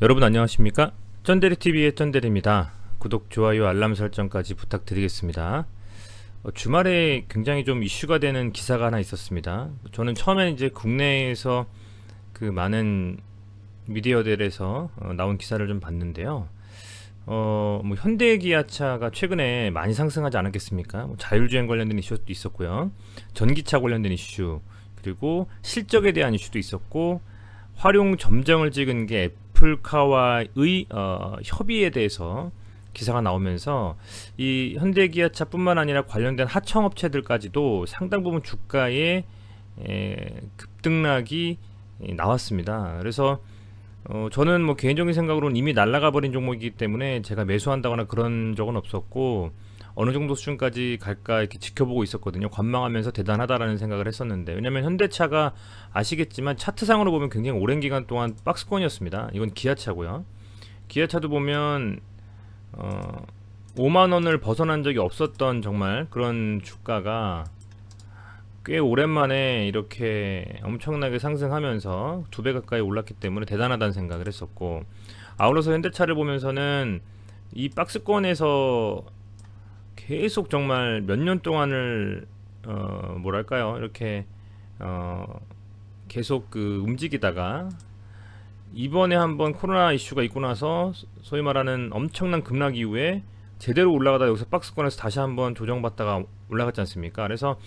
여러분 안녕하십니까? 쩐데리TV의 쩐데리입니다. 구독, 좋아요, 알람 설정까지 부탁드리겠습니다. 주말에 굉장히 좀 이슈가 되는 기사가 하나 있었습니다. 저는 처음에 이제 국내에서 그 많은 미디어들에서 나온 기사를 좀 봤는데요. 뭐 현대기아차가 최근에 많이 상승하지 않았겠습니까? 뭐 자율주행 관련된 이슈도 있었고요. 전기차 관련된 이슈, 그리고 실적에 대한 이슈도 있었고, 활용 점정을 찍은 게 애플카와의 협의에 대해서 기사가 나오면서 이 현대기아차뿐만 아니라 관련된 하청업체들까지도 상당 부분 주가에 급등락이 나왔습니다. 그래서 저는 뭐 개인적인 생각으로는 이미 날아가 버린 종목이기 때문에 제가 매수한다거나 그런 적은 없었고, 어느 정도 수준까지 갈까 이렇게 지켜보고 있었거든요. 관망하면서 대단하다라는 생각을 했었는데, 왜냐면 현대차가 아시겠지만 차트상으로 보면 굉장히 오랜 기간 동안 박스권이었습니다. 이건 기아차고요. 기아차도 보면 5만원을 벗어난 적이 없었던 정말 그런 주가가 꽤 오랜만에 이렇게 엄청나게 상승하면서 2배 가까이 올랐기 때문에 대단하다는 생각을 했었고, 아울러서 현대차를 보면서는 이 박스권에서 계속 정말 몇 년 동안을 뭐랄까요, 이렇게 계속 그 움직이다가 이번에 한번 코로나 이슈가 있고 나서 소위 말하는 엄청난 급락 이후에 제대로 올라가다 여기서 박스권에서 다시 한번 조정받다가 올라갔지 않습니까? 그래서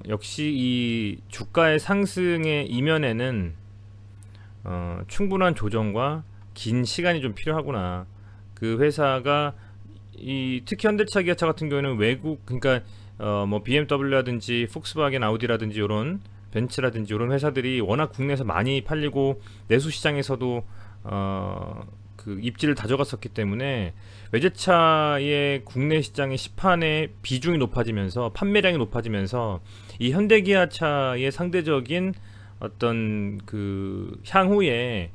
역시 이 주가의 상승의 이면에는 충분한 조정과 긴 시간이 좀 필요하구나. 그 회사가 특히 현대차, 기아차 같은 경우에는 외국, 그러니까 뭐 BMW라든지 폭스바겐, 아우디라든지 이런 벤츠라든지 이런 회사들이 워낙 국내에서 많이 팔리고 내수 시장에서도 그 입지를 다져갔었기 때문에 외제차의 국내 시장의 시판의 비중이 높아지면서 판매량이 높아지면서 이 현대기아차의 상대적인 어떤 그 향후에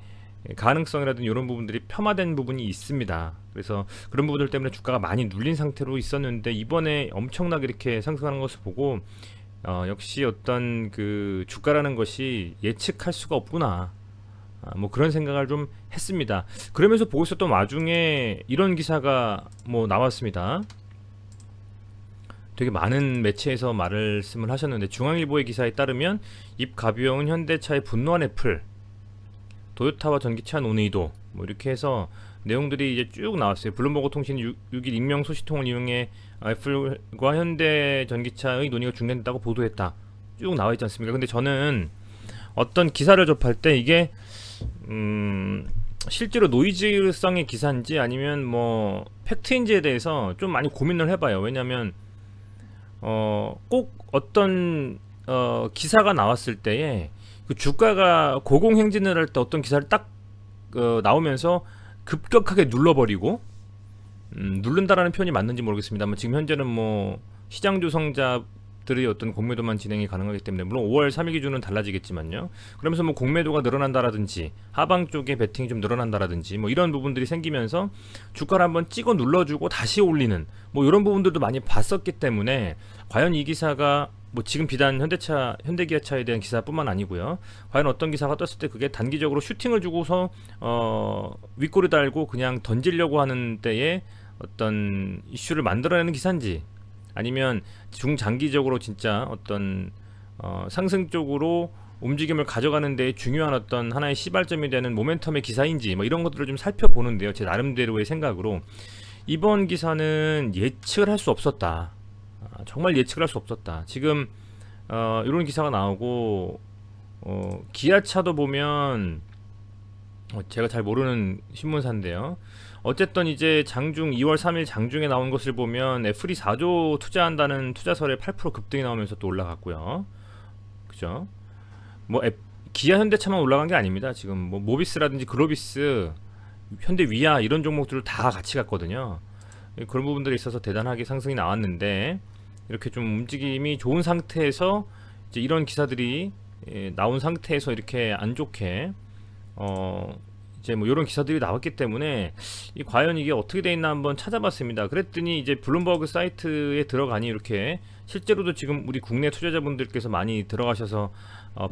가능성이라든지 이런 부분들이 폄하된 부분이 있습니다. 그래서 그런 부분들 때문에 주가가 많이 눌린 상태로 있었는데, 이번에 엄청나게 이렇게 상승하는 것을 보고 역시 어떤 그 주가라는 것이 예측할 수가 없구나, 뭐 그런 생각을 좀 했습니다. 그러면서 보고 있었던 와중에 이런 기사가 뭐 나왔습니다. 되게 많은 매체에서 말씀을 하셨는데, 중앙일보의 기사에 따르면 입 가벼운 현대차의 분노한 애플, 도요타와 전기차 논의도, 뭐 이렇게 해서 내용들이 이제 쭉 나왔어요. 블룸버그 통신이 6일 익명 소식통을 이용해 애플과 현대 전기차의 논의가 중단됐다고 보도했다. 쭉 나와 있지 않습니까? 근데 저는 어떤 기사를 접할 때 이게 실제로 노이즈성의 기사인지 아니면 뭐 팩트인지에 대해서 좀 많이 고민을 해봐요. 왜냐면 꼭 어떤 기사가 나왔을 때에 그 주가가 고공행진을 할 때 어떤 기사를 딱 나오면서 급격하게 눌러버리고, 누른다라는 표현이 맞는지 모르겠습니다만 지금 현재는 뭐 시장 조성자들의 어떤 공매도만 진행이 가능하기 때문에, 물론 5월 3일 기준은 달라지겠지만요. 그러면서 뭐 공매도가 늘어난다라든지 하방 쪽에 베팅이 좀 늘어난다라든지 뭐 이런 부분들이 생기면서 주가를 한번 찍어 눌러주고 다시 올리는 뭐 이런 부분들도 많이 봤었기 때문에, 과연 이 기사가 뭐 지금 비단 현대기아차에 대한 기사뿐만 아니고요, 과연 어떤 기사가 떴을 때 그게 단기적으로 슈팅을 주고서 윗골을 달고 그냥 던지려고 하는 때에 어떤 이슈를 만들어내는 기사인지, 아니면 중장기적으로 진짜 어떤 상승 쪽으로 움직임을 가져가는 데 중요한 어떤 하나의 시발점이 되는 모멘텀의 기사인지, 뭐 이런 것들을 좀 살펴보는데요. 제 나름대로의 생각으로 이번 기사는 예측을 할 수 없었다. 정말 예측을 할 수 없었다. 지금 이런 기사가 나오고, 기아차도 보면 제가 잘 모르는 신문사인데요. 어쨌든 이제 장중 2월 3일 장중에 나온 것을 보면 애플이 4조 투자한다는 투자설에 8% 급등이 나오면서 또 올라갔고요. 그죠? 뭐 기아 현대차만 올라간 게 아닙니다. 지금 뭐 모비스라든지 글로비스, 현대 위아 이런 종목들을 다 같이 갔거든요. 그런 부분들이 있어서 대단하게 상승이 나왔는데, 이렇게 좀 움직임이 좋은 상태에서 이제 이런 기사들이 나온 상태에서 이렇게 안 좋게 이제 뭐 이런 기사들이 나왔기 때문에 과연 이게 어떻게 돼 있나 한번 찾아봤습니다. 그랬더니 이제 블룸버그 사이트에 들어가니 이렇게 실제로도 지금 우리 국내 투자자분들께서 많이 들어가셔서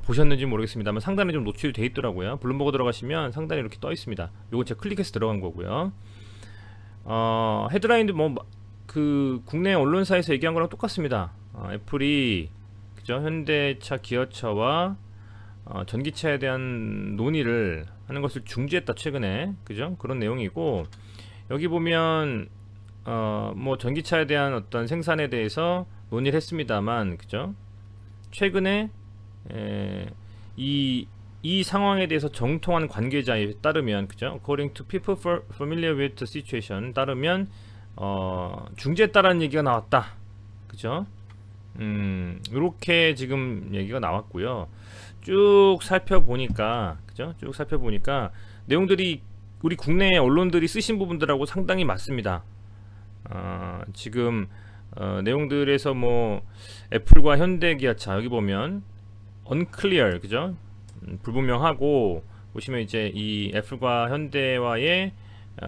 보셨는지 모르겠습니다만 상단에 좀 노출이 돼 있더라고요. 블룸버그 들어가시면 상단에 이렇게 떠 있습니다. 요거 제가 클릭해서 들어간 거고요. 헤드라인도 뭐 그 국내 언론사에서 얘기한 거랑 똑같습니다. 애플이 그죠? 현대차, 기아차와 전기차에 대한 논의를 하는 것을 중지했다 최근에, 그죠? 그런 내용이고, 여기 보면 뭐 전기차에 대한 어떤 생산에 대해서 논의를 했습니다만, 그죠? 최근에 이 상황에 대해서 정통한 관계자에 따르면, 그죠? According to people familiar with the situation, 따르면 중지했다라는 얘기가 나왔다, 그죠? 이렇게 지금 얘기가 나왔고요. 쭉 살펴보니까, 그죠? 쭉 살펴보니까 내용들이 우리 국내 언론들이 쓰신 부분들하고 상당히 맞습니다. 지금 내용들에서 뭐 애플과 현대, 기아차 여기 보면 unclear, 그죠? 불분명하고, 보시면 이제 이 애플과 현대와의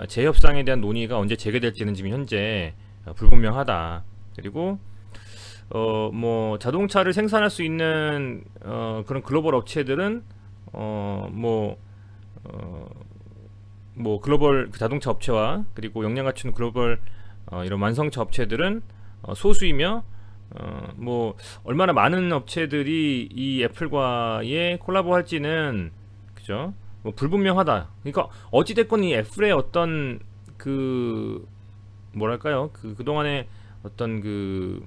재협상에 대한 논의가 언제 재개될지는 지금 현재 불분명하다. 그리고 뭐 자동차를 생산할 수 있는 그런 글로벌 업체들은 뭐 글로벌 자동차 업체와 그리고 역량 갖춘 글로벌 이런 완성차 업체들은 소수이며, 뭐 얼마나 많은 업체들이 이 애플과의 콜라보 할지는, 그죠? 뭐 불분명하다. 그러니까 어찌 됐건 이 애플의 어떤 그 뭐랄까요? 그동안에 어떤 그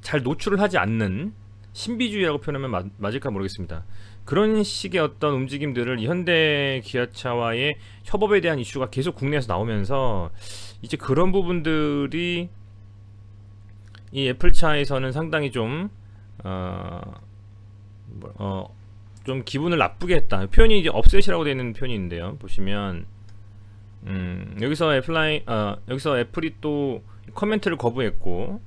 잘 노출을 하지 않는 신비주의라고 표현하면 맞을까 모르겠습니다. 그런 식의 어떤 움직임들을 이 현대 기아차와의 협업에 대한 이슈가 계속 국내에서 나오면서 이제 그런 부분들이 이 애플차에서는 상당히 좀 좀 기분을 나쁘게 했다. 표현이 이제 업셋이라고 되어 있는 표현인데요. 보시면 여기서 애플이 또 커멘트를 거부했고,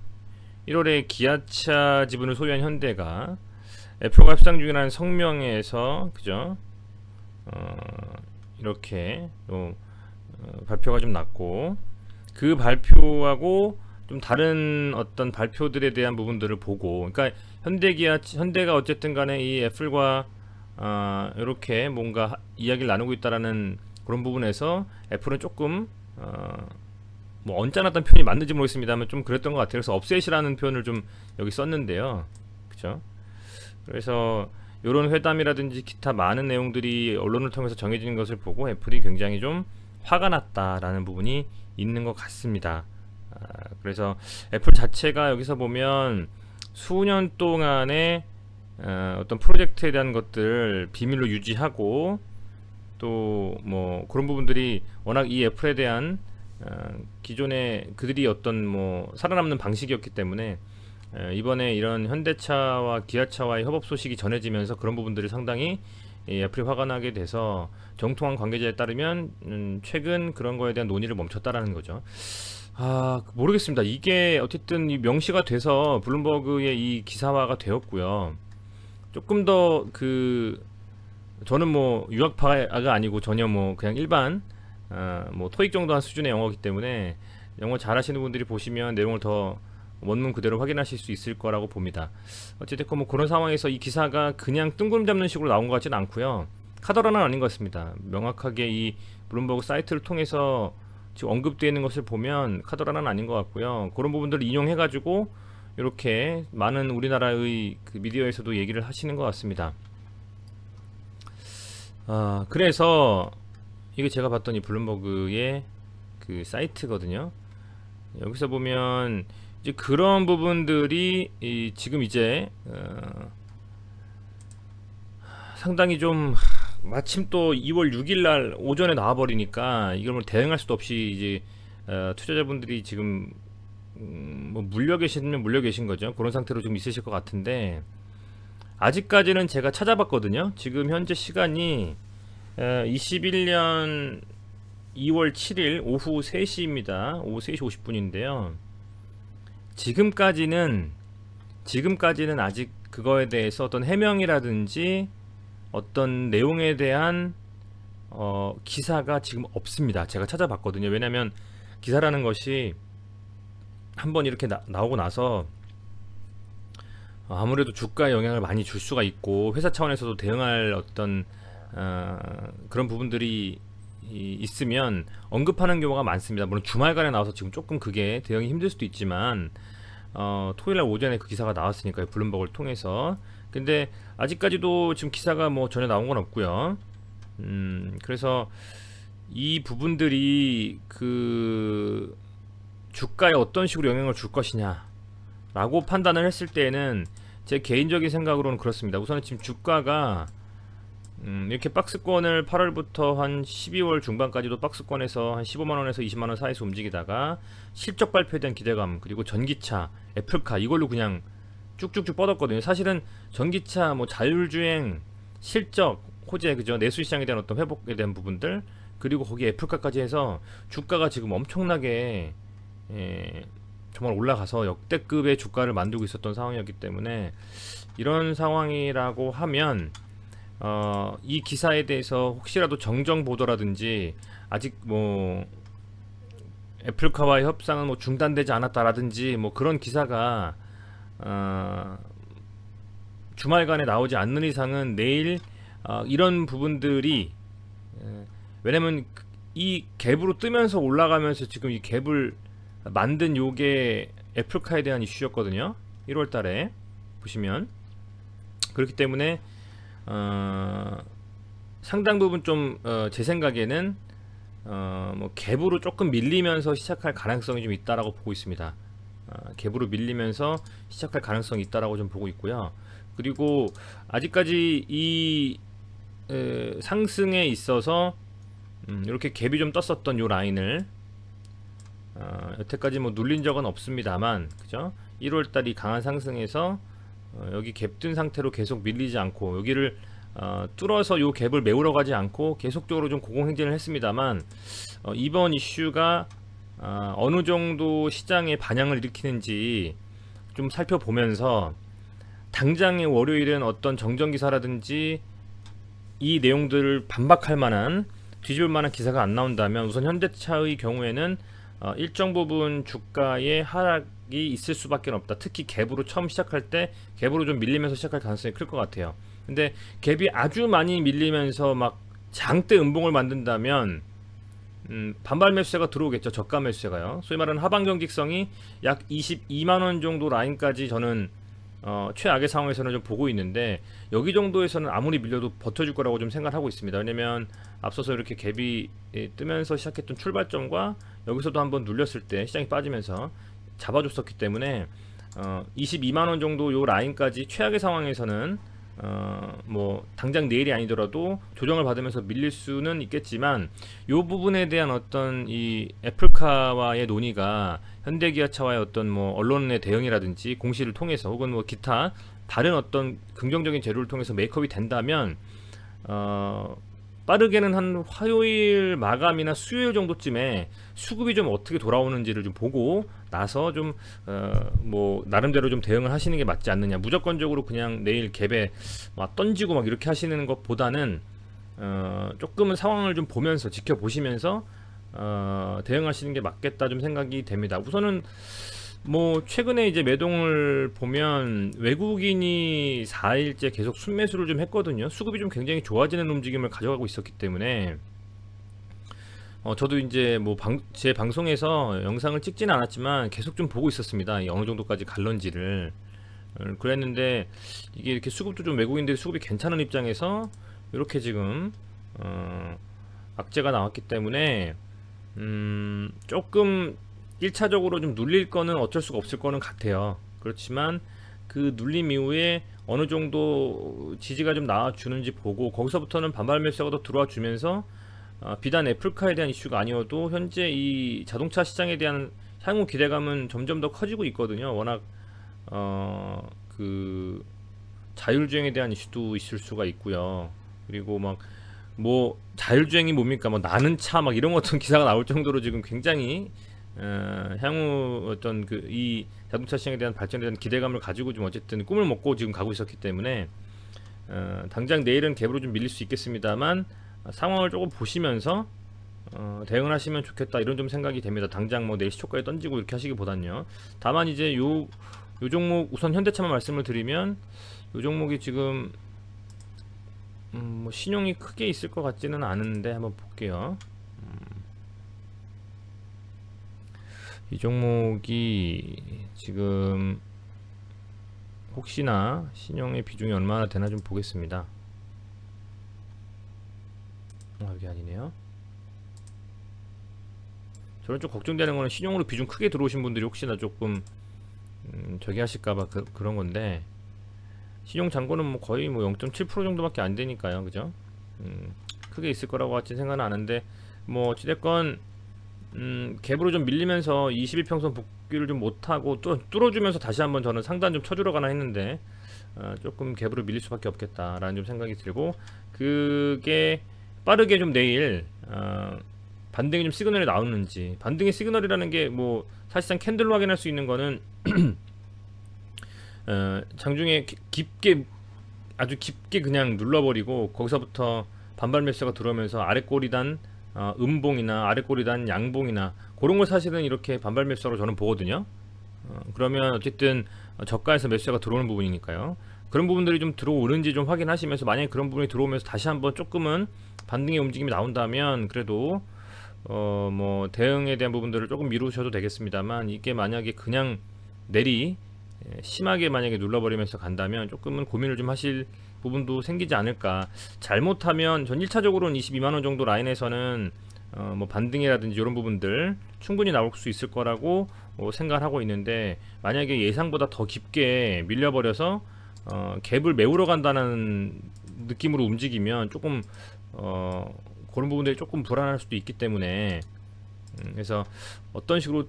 1월에 기아차 지분을 소유한 현대가 애플과 협상 중이라는 성명에서, 그죠? 이렇게 또 발표가 좀 났고, 그 발표하고 좀 다른 어떤 발표들에 대한 부분들을 보고, 그러니까 현대가 어쨌든 간에 이 애플과 이렇게 뭔가 이야기를 나누고 있다라는 그런 부분에서 애플은 조금 뭐 언짢았던 표현이 맞는지 모르겠습니다만 좀 그랬던 것 같아요. 그래서 업셋이라는 표현을 좀 여기 썼는데요, 그죠? 그래서 이런 회담이라든지 기타 많은 내용들이 언론을 통해서 정해지는 것을 보고 애플이 굉장히 좀 화가 났다라는 부분이 있는 것 같습니다. 그래서 애플 자체가 여기서 보면 수년 동안의 어떤 프로젝트에 대한 것들 비밀로 유지하고, 또 뭐 그런 부분들이 워낙 이 애플에 대한 기존에 그들이 어떤 뭐 살아남는 방식이었기 때문에 이번에 이런 현대차와 기아차와의 협업 소식이 전해지면서 그런 부분들이 상당히 애플이 화가 나게 돼서 정통한 관계자에 따르면 최근 그런 거에 대한 논의를 멈췄다라는 거죠. 모르겠습니다. 이게 어쨌든 이 명시가 돼서 블룸버그의 이 기사화가 되었고요. 조금 더 저는 뭐 유학파가 아니고 전혀 뭐 그냥 일반 뭐 토익 정도 한 수준의 영어이기 때문에 영어 잘하시는 분들이 보시면 내용을 더 원문 그대로 확인하실 수 있을 거라고 봅니다. 어쨌든 뭐 그런 상황에서 이 기사가 그냥 뜬구름 잡는 식으로 나온 것 같지는 않고요. 카더라는 아닌 것 같습니다. 명확하게 이 블룸버그 사이트를 통해서 지금 언급되어 있는 것을 보면 카더라는 아닌 것 같고요. 그런 부분들을 인용해 가지고 이렇게 많은 우리나라의 그 미디어에서도 얘기를 하시는 것 같습니다. 그래서 이게 제가 봤던 이 블룸버그의 그 사이트거든요. 여기서 보면 이제 그런 부분들이 지금 이제 상당히 좀 마침 또 2월 6일날 오전에 나와버리니까 이걸 뭐 대응할 수도 없이 이제 투자자분들이 지금 뭐 물려 계시면 물려 계신 거죠. 그런 상태로 좀 있으실 것 같은데, 아직까지는 제가 찾아봤거든요. 지금 현재 시간이 21년 2월 7일 오후 3시입니다. 오후 3시 50분인데요. 지금까지는 아직 그거에 대해서 어떤 해명이라든지 어떤 내용에 대한 기사가 지금 없습니다. 제가 찾아봤거든요. 왜냐면 기사라는 것이 한번 이렇게 나오고 나서 아무래도 주가에 영향을 많이 줄 수가 있고 회사 차원에서도 대응할 어떤 그런 부분들이 있으면 언급하는 경우가 많습니다. 물론 주말간에 나와서 지금 조금 그게 대응이 힘들 수도 있지만 토요일날 오전에 그 기사가 나왔으니까요. 블룸버그를 통해서. 근데 아직까지도 지금 기사가 뭐 전혀 나온 건 없고요. 그래서 이 부분들이 그 주가에 어떤 식으로 영향을 줄 것이냐 라고 판단을 했을 때에는 제 개인적인 생각으로는 그렇습니다. 우선은 지금 주가가 이렇게 박스권을 8월부터 한 12월 중반까지도 박스권에서 한 15만원에서 20만원 사이에서 움직이다가 실적 발표에 대한 기대감, 그리고 전기차, 애플카 이걸로 그냥 쭉쭉쭉 뻗었거든요. 사실은 전기차, 뭐 자율주행, 실적, 호재, 그죠? 내수시장에 대한 어떤 회복에 대한 부분들, 그리고 거기 애플카까지 해서 주가가 지금 엄청나게 정말 올라가서 역대급의 주가를 만들고 있었던 상황이었기 때문에 이런 상황이라고 하면 이 기사에 대해서 혹시라도 정정 보도라든지 아직 뭐 애플카와의 협상은 뭐 중단되지 않았다라든지 뭐 그런 기사가 주말간에 나오지 않는 이상은 내일 이런 부분들이 왜냐면 이 갭으로 뜨면서 올라가면서 지금 이 갭을 만든 요게 애플카에 대한 이슈였거든요. 1월달에 보시면 그렇기 때문에 상당 부분 좀 제 생각에는 뭐 갭으로 조금 밀리면서 시작할 가능성이 좀 있다라고 보고 있습니다. 갭으로 밀리면서 시작할 가능성이 있다라고 좀 보고 있고요. 그리고 아직까지 이 상승에 있어서 이렇게 갭이 좀 떴었던 요 라인을 여태까지 뭐 눌린 적은 없습니다만, 그죠? 1월달이 강한 상승에서 여기 갭 뜬 상태로 계속 밀리지 않고 여기를 뚫어서 요 갭을 메우러 가지 않고 계속적으로 좀 고공행진을 했습니다만 이번 이슈가 어느 정도 시장에 반향을 일으키는지 좀 살펴보면서 당장의 월요일은 어떤 정정기사라든지 이 내용들을 반박할 만한 뒤집을 만한 기사가 안 나온다면 우선 현대차의 경우에는 일정 부분 주가의 하락이 있을 수밖에 없다. 특히 갭으로 처음 시작할 때 갭으로 좀 밀리면서 시작할 가능성이 클 것 같아요. 근데 갭이 아주 많이 밀리면서 막 장대 음봉을 만든다면 반발 매수세가 들어오겠죠. 저가 매수세가요. 소위 말하는 하방 경직성이 약 22만원 정도 라인까지 저는 최악의 상황에서는 좀 보고 있는데 여기 정도에서는 아무리 밀려도 버텨줄 거라고 좀 생각하고 있습니다. 왜냐면 앞서서 이렇게 갭이 뜨면서 시작했던 출발점과 여기서도 한번 눌렸을 때 시장이 빠지면서 잡아줬었기 때문에 22만원 정도 요 라인까지 최악의 상황에서는 뭐 당장 내일이 아니더라도 조정을 받으면서 밀릴 수는 있겠지만 요 부분에 대한 어떤 이 애플카와의 논의가 현대기아차와의 어떤 뭐 언론의 대응이라든지 공시를 통해서 혹은 뭐 기타 다른 어떤 긍정적인 재료를 통해서 메이크업이 된다면 빠르게는 한 화요일 마감이나 수요일 정도쯤에 수급이 좀 어떻게 돌아오는지를 좀 보고 나서 좀 뭐 나름대로 좀 대응을 하시는 게 맞지 않느냐. 무조건적으로 그냥 내일 갭에 막 던지고 막 이렇게 하시는 것보다는 조금은 상황을 좀 보면서 지켜보시면서 대응하시는 게 맞겠다 좀 생각이 됩니다. 우선은 뭐 최근에 이제 매동을 보면 외국인이 4일째 계속 순매수를 좀 했거든요. 수급이 좀 굉장히 좋아지는 움직임을 가져가고 있었기 때문에 저도 이제 뭐 제 방송에서 영상을 찍지는 않았지만 계속 좀 보고 있었습니다. 어느 정도까지 갈런지를 그랬는데 이게 이렇게 수급도 좀 외국인들이 수급이 괜찮은 입장에서 이렇게 지금 악재가 나왔기 때문에 조금 1차적으로 좀 눌릴 거는 어쩔 수가 없을 거는 같아요. 그렇지만 그 눌림 이후에 어느 정도 지지가 좀 나와주는지 보고 거기서부터는 반발 매수가 더 들어와 주면서 비단 애플카에 대한 이슈가 아니어도 현재 이 자동차 시장에 대한 향후 기대감은 점점 더 커지고 있거든요. 워낙 그 자율주행에 대한 이슈도 있을 수가 있고요. 그리고 막 뭐 자율주행이 뭡니까? 뭐 나는 차 막 이런 어떤 기사가 나올 정도로 지금 굉장히 향후 어떤 그 이 자동차 시장에 대한 발전에 대한 기대감을 가지고 좀 어쨌든 꿈을 먹고 지금 가고 있었기 때문에 당장 내일은 갭으로 좀 밀릴 수 있겠습니다만 상황을 조금 보시면서 대응을 하시면 좋겠다, 이런 좀 생각이 됩니다. 당장 뭐 내일 시초가에 던지고 이렇게 하시기보단요. 다만 이제 요 종목 우선 현대차만 말씀을 드리면, 요 종목이 지금 뭐 신용이 크게 있을 것 같지는 않은데 한번 볼게요. 이 종목이 지금 혹시나 신용의 비중이 얼마나 되나 좀 보겠습니다. 여기 아니네요. 저는 좀 걱정되는 거는 신용으로 비중 크게 들어오신 분들이 혹시나 조금 저기 하실까봐 그런 건데, 신용 잔고는 뭐 거의 뭐 0.7% 정도밖에 안 되니까요, 그죠? 크게 있을 거라고 같이 생각은 하는데, 뭐 어찌됐건 갭으로 좀 밀리면서 21평선 복귀를 좀 못하고 또 뚫어주면서 다시 한번 저는 상단 좀 쳐주러 가나 했는데, 조금 갭으로 밀릴 수밖에 없겠다라는 좀 생각이 들고, 그게 빠르게 좀 내일 반등이 좀 시그널이 나오는지. 반등의 시그널이라는 게 뭐 사실상 캔들로 확인할 수 있는 거는 장중에 깊게, 아주 깊게 그냥 눌러버리고 거기서부터 반발 매수가 들어오면서 아래 꼬리단 음봉이나 아래 꼬리단 양봉이나 그런 걸 사실은 이렇게 반발 매수로 저는 보거든요. 그러면 어쨌든 저가에서 매수가 들어오는 부분이니까요. 그런 부분들이 좀 들어오는지 좀 확인하시면서, 만약에 그런 부분이 들어오면서 다시 한번 조금은 반등의 움직임이 나온다면 그래도 뭐 대응에 대한 부분들을 조금 미루셔도 되겠습니다만, 이게 만약에 그냥 심하게 만약에 눌러버리면서 간다면 조금은 고민을 좀 하실 부분도 생기지 않을까. 잘못하면 전 1차적으로는 22만원 정도 라인에서는 뭐 반등이라든지 이런 부분들 충분히 나올 수 있을 거라고 생각을 하고 있는데, 만약에 예상보다 더 깊게 밀려버려서 갭을 메우러 간다는 느낌으로 움직이면 조금 그런 부분들이 조금 불안할 수도 있기 때문에, 그래서 어떤 식으로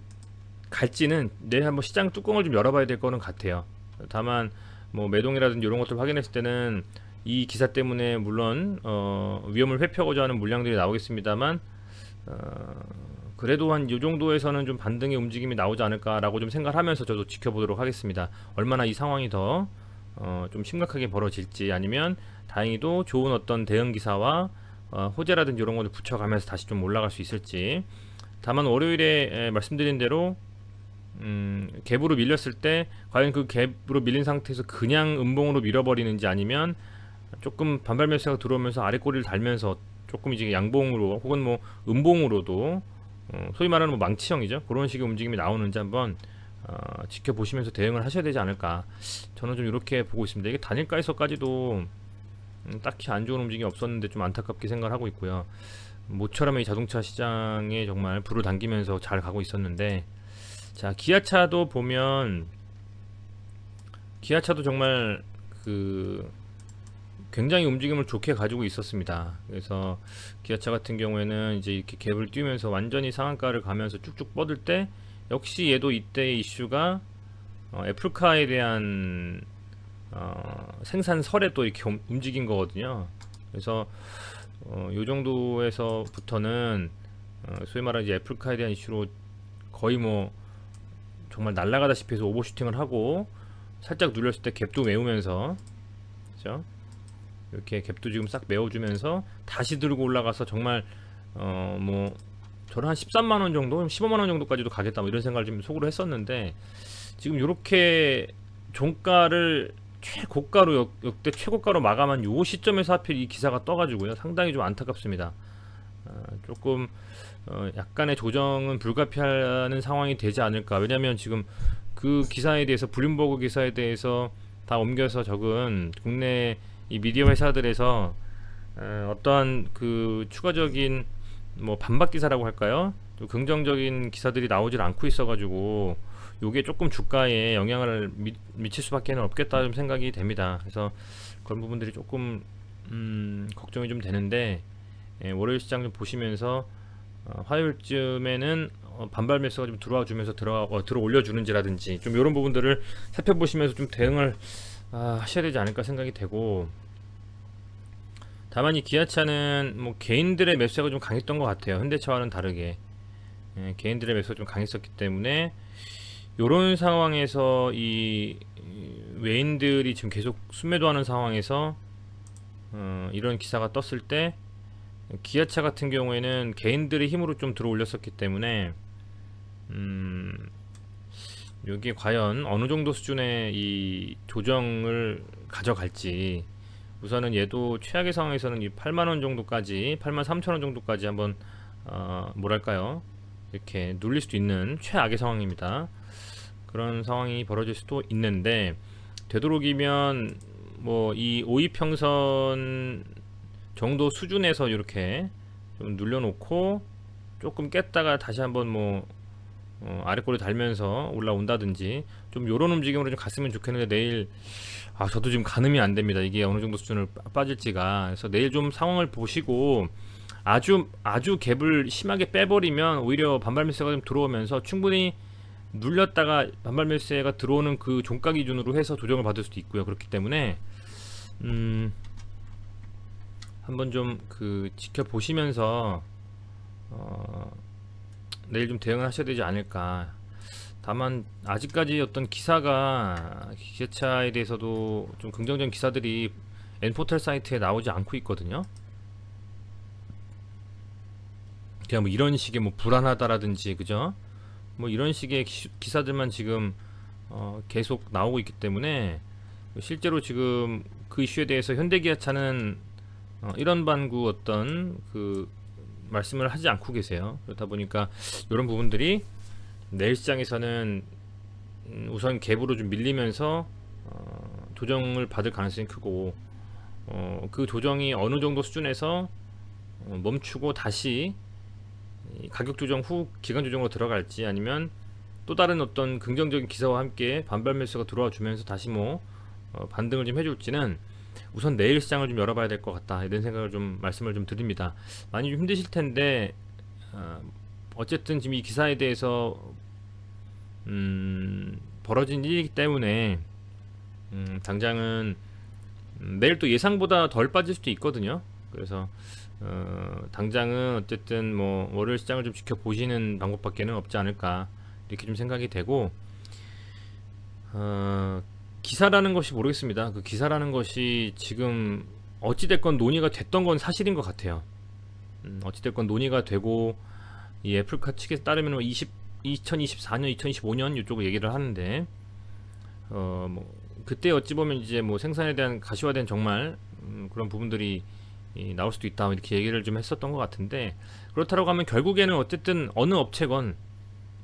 갈지는 내일 한번 시장 뚜껑을 좀 열어봐야 될 거는 같아요. 다만 뭐 매동이라든지 이런 것들 확인했을 때는 이 기사 때문에 물론 위험을 회피하고자 하는 물량들이 나오겠습니다만, 그래도 한 이 정도에서는 좀 반등의 움직임이 나오지 않을까라고 좀 생각하면서 저도 지켜보도록 하겠습니다. 얼마나 이 상황이 더 좀 심각하게 벌어질지, 아니면 다행히도 좋은 어떤 대응 기사와 호재라든지 이런 것을 붙여가면서 다시 좀 올라갈 수 있을지. 다만 월요일에 말씀드린 대로 갭으로 밀렸을 때 과연 그 갭으로 밀린 상태에서 그냥 음봉으로 밀어버리는지, 아니면 조금 반발 매수가 들어오면서 아래 꼬리를 달면서 조금 이제 양봉으로 혹은 뭐 음봉으로도 소위 말하는 뭐 망치형이죠, 그런 식의 움직임이 나오는지 한번 지켜보시면서 대응을 하셔야 되지 않을까, 저는 좀 이렇게 보고 있습니다. 이게 단일가에서까지도 딱히 안 좋은 움직임이 없었는데 좀 안타깝게 생각을 하고 있고요. 모처럼 이 자동차 시장에 정말 불을 당기면서 잘 가고 있었는데, 자, 기아차도 보면, 기아차도 정말 굉장히 움직임을 좋게 가지고 있었습니다. 그래서 기아차 같은 경우에는 이제 이렇게 갭을 띄우면서 완전히 상한가를 가면서 쭉쭉 뻗을 때, 역시 얘도 이때의 이슈가 애플카에 대한 생산설에 또 이렇게 움직인 거거든요. 그래서 요 정도에서부터는 소위 말하는 이제 애플카에 대한 이슈로 거의 뭐 정말 날아가다시피 해서 오버슈팅을 하고, 살짝 눌렸을 때 갭도 메우면서, 그죠? 이렇게 갭도 지금 싹 메워주면서 다시 들고 올라가서 정말 뭐 저는 한 13만원 정도, 15만원 정도까지도 가겠다 뭐 이런 생각을 좀 속으로 했었는데, 지금 이렇게 종가를 최고가로 역대 최고가로 마감한 요 시점에서 하필 이 기사가 떠가지고요, 상당히 좀 안타깝습니다. 조금 약간의 조정은 불가피하는 상황이 되지 않을까. 왜냐면 지금 그 기사에 대해서, 블룸버그 기사에 대해서 다 옮겨서 적은 국내 이 미디어 회사들에서 어떠한 그 추가적인 뭐 반박 기사라고 할까요, 또 긍정적인 기사들이 나오질 않고 있어가지고 요게 조금 주가에 영향을 미칠 수밖에 없겠다 좀 생각이 됩니다. 그래서 그런 부분들이 조금 걱정이 좀 되는데, 월요일 시장 좀 보시면서 화요일쯤에는 반발 매수가 좀 들어와 주면서 들어 올려 주는지라든지 좀 이런 부분들을 살펴보시면서 좀 대응을 하셔야 되지 않을까 생각이 되고, 다만 이 기아차는 뭐 개인들의 매수가 좀 강했던 것 같아요. 현대차와는 다르게 개인들의 매수가 좀 강했었기 때문에, 요런 상황에서 이 외인들이 지금 계속 순매도하는 상황에서 이런 기사가 떴을 때 기아차 같은 경우에는 개인들의 힘으로 좀 들어 올렸었기 때문에 여기에 과연 어느 정도 수준의 이 조정을 가져갈지, 우선은 얘도 최악의 상황에서는 이 8만원 정도까지, 83,000원 정도까지 한번 뭐랄까요, 이렇게 눌릴 수도 있는 최악의 상황입니다. 그런 상황이 벌어질 수도 있는데, 되도록이면 뭐 이 5위평선 정도 수준에서 이렇게 좀 눌려놓고 조금 깼다가 다시 한번 뭐 아래꼬리 달면서 올라온다든지 좀 요런 움직임으로 좀 갔으면 좋겠는데, 내일 저도 지금 가늠이 안 됩니다. 이게 어느 정도 수준을 빠질지가. 그래서 내일 좀 상황을 보시고 아주 갭을 심하게 빼버리면 오히려 반발 매수가 좀 들어오면서 충분히 눌렸다가 반발 매수가 들어오는 그 종가 기준으로 해서 조정을 받을 수도 있고요. 그렇기 때문에 한번 좀 그 지켜보시면서 내일 좀 대응을 하셔야 되지 않을까. 다만 아직까지 어떤 기아차에 대해서도 좀 긍정적인 기사들이 N포털 사이트에 나오지 않고 있거든요. 그냥 뭐 이런 식의 뭐 불안하다라든지, 그죠? 뭐 이런 식의 기사들만 지금 계속 나오고 있기 때문에, 실제로 지금 그 이슈에 대해서 현대기아차는 이런 반구 어떤 그 말씀을 하지 않고 계세요. 그렇다 보니까 이런 부분들이 내일 시장에서는 우선 갭으로 좀 밀리면서 조정을 받을 가능성이 크고, 그 조정이 어느 정도 수준에서 멈추고 다시 가격 조정 후 기간 조정으로 들어갈지, 아니면 또 다른 어떤 긍정적인 기사와 함께 반발 매수가 들어와 주면서 다시 뭐 반등을 좀 해줄지는 우선 내일 시장을 좀 열어봐야 될 것 같다, 이런 생각을 좀 말씀을 좀 드립니다. 많이 좀 힘드실 텐데 어쨌든 지금 이 기사에 대해서 벌어진 일이기 때문에 당장은 내일 또 예상보다 덜 빠질 수도 있거든요. 그래서 당장은 어쨌든 뭐 월요일 시장을 좀 지켜보시는 방법밖에는 없지 않을까, 이렇게 좀 생각이 되고, 기사라는 것이 모르겠습니다. 그 기사라는 것이 지금 어찌됐건 논의가 됐던 건 사실인 것 같아요. 어찌됐건 논의가 되고, 이 애플카 측에 따르면 2024년, 2025년 이쪽을 얘기를 하는데, 뭐 그때 어찌 보면 이제 뭐 생산에 대한 가시화된 정말 그런 부분들이 나올 수도 있다, 이렇게 얘기를 좀 했었던 것 같은데, 그렇다고 하면 결국에는 어쨌든 어느 업체건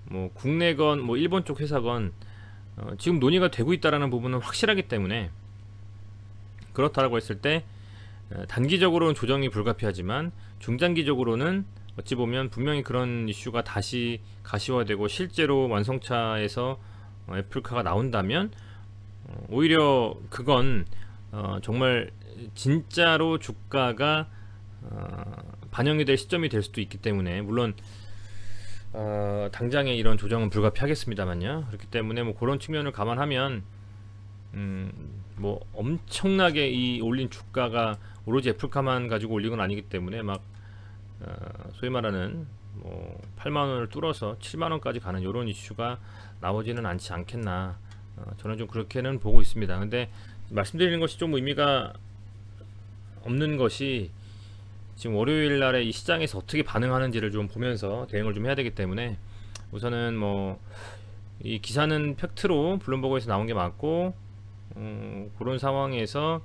뭐 국내건 뭐 일본 쪽 회사건 지금 논의가 되고 있다라는 부분은 확실하기 때문에, 그렇다라고 했을 때 단기적으로는 조정이 불가피하지만 중장기적으로는 어찌 보면 분명히 그런 이슈가 다시 가시화되고 실제로 완성차에서 애플카가 나온다면 오히려 그건 정말 진짜로 주가가 반영이 될 시점이 될 수도 있기 때문에, 물론 당장에 이런 조정은 불가피하겠습니다만요. 그렇기 때문에 뭐 그런 측면을 감안하면 뭐 엄청나게 이 올린 주가가 오로지 애플카만 가지고 올린 건 아니기 때문에 막 소위 말하는 뭐 8만원을 뚫어서 7만원까지 가는 이런 이슈가 나오지는 않지 않겠나, 저는 좀 그렇게는 보고 있습니다. 근데 말씀드리는 것이 좀 의미가 없는 것이, 지금 월요일 날에 이 시장에서 어떻게 반응하는지를 좀 보면서 대응을 좀 해야 되기 때문에, 우선은 뭐 이 기사는 팩트로 블룸버그에서 나온 게 맞고, 그런 상황에서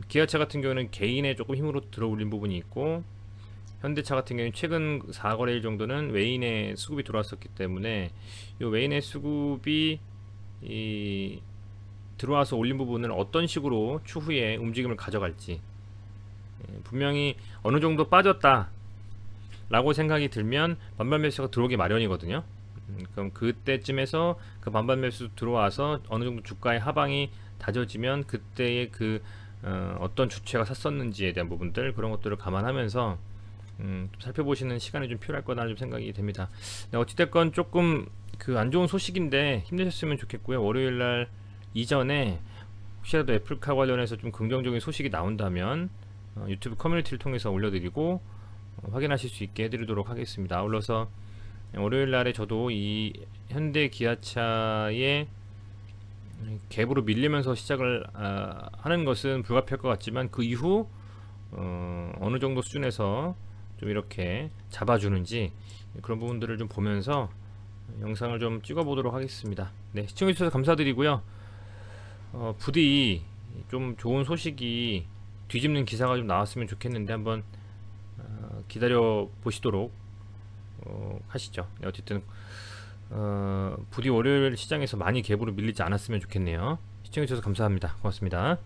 기아차 같은 경우는 개인의 조금 힘으로 들어 올린 부분이 있고, 현대차 같은 경우는 최근 4거래일 정도는 외인의 수급이 들어왔었기 때문에, 이 외인의 수급이 들어와서 올린 부분을 어떤 식으로 추후에 움직임을 가져갈지, 분명히 어느 정도 빠졌다 라고 생각이 들면 반발 매수가 들어오기 마련이거든요. 그럼 그때쯤에서 그 반발 매수 들어와서 어느 정도 주가의 하방이 다져지면 그때의 그 어떤 주체가 샀었는지에 대한 부분들, 그런 것들을 감안하면서 좀 살펴보시는 시간이 좀 필요할 거다 좀 생각이 됩니다. 어찌됐건 조금 그 안 좋은 소식인데 힘내셨으면 좋겠고요. 월요일날 이전에 혹시라도 애플카 관련해서 좀 긍정적인 소식이 나온다면 유튜브 커뮤니티를 통해서 올려드리고 확인하실 수 있게 해드리도록 하겠습니다. 아울러서 월요일날에 저도 이 현대 기아차의 갭으로 밀리면서 시작을 하는 것은 불가피할 것 같지만, 그 이후 어느 정도 수준에서 좀 이렇게 잡아주는지 그런 부분들을 좀 보면서 영상을 좀 찍어 보도록 하겠습니다. 네, 시청해 주셔서 감사드리고요. 부디 좀 좋은 소식이 뒤집는 기사가 좀 나왔으면 좋겠는데 한번 기다려 보시도록 하시죠. 네, 어쨌든 부디 월요일 시장에서 많이 갭으로 밀리지 않았으면 좋겠네요. 시청해 주셔서 감사합니다. 고맙습니다.